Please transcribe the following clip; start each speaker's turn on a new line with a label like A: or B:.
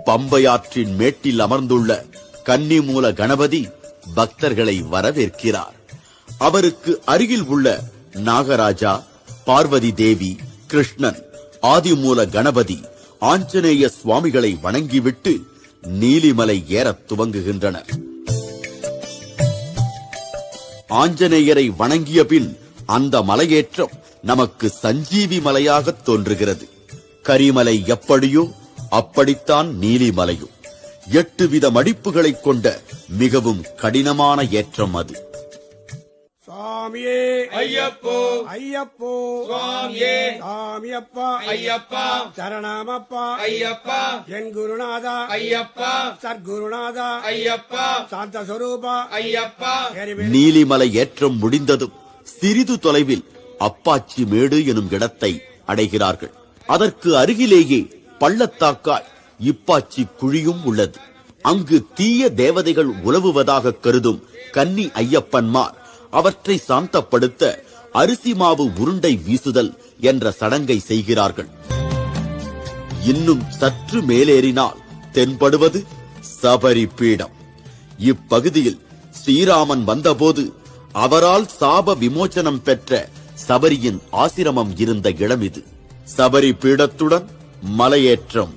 A: பம்பையாற்றின் மேட்டில் அமர்ந்துள்ள கன்னிமூல கணபதி பக்தர்களை வரவேற்கிறார். அவருக்கு அருகில் உள்ள நாகராஜா, பார்வதி தேவி, கிருஷ்ணன், ஆதிமூல கணபதி, ஆஞ்சநேய சுவாமிகளை வணங்கிவிட்டு நீலிமலை ஏறத் துவங்குகின்றனர். ஆஞ்சநேயரை வணங்கிய பின் அந்த மலையேற்றம் நமக்கு சஞ்சீவி மலையாக தோன்றுகிறது. கரிமலை எப்படியோ அப்படித்தான் நீலிமலையும் 8 வித மடிப்புகளை கொண்ட மிகவும் கடினமான ஏற்றம் அது.
B: சுவாமியே
C: ஐயப்போ
B: ஐயப்போ
C: சுவாமியே
B: சாமியப்பா
C: ஐயப்பா
B: சரணமப்பா
C: ஐயப்பா
B: என் குருநாதா
C: ஐயப்பா
B: சத்குருநாதா
C: ஐயப்பா
B: சாந்த சொரூபா
C: ஐயப்பா.
A: நீலிமலை ஏற்றம் முடிந்ததும் சிறிது தொலைவில் அப்பாச்சி மேடு எனும் இடத்தை அடைகிறார்கள். அதற்கு அருகிலேயே பள்ளத்தாக்காய் இப்பாச்சி குழியும் உள்ளது. அங்கு தீய தேவதைகள் உலவுவதாக கருதும் கன்னி ஐயப்பன்மார் அவற்றை சாந்தப்படுத்த அரிசி மாவு உருண்டை வீசுதல் என்ற சடங்கை செய்கிறார்கள். இன்னும் சற்று மேலேறினால் தென்படுவது சபரி பீடம். இப்பகுதியில் ஸ்ரீராமன் வந்தபோது அவரால் சாப விமோசனம் பெற்ற சபரியின் ஆசிரமம் இருந்த இடம் இது. சபரி பீடத்துடன் மலையேற்றம்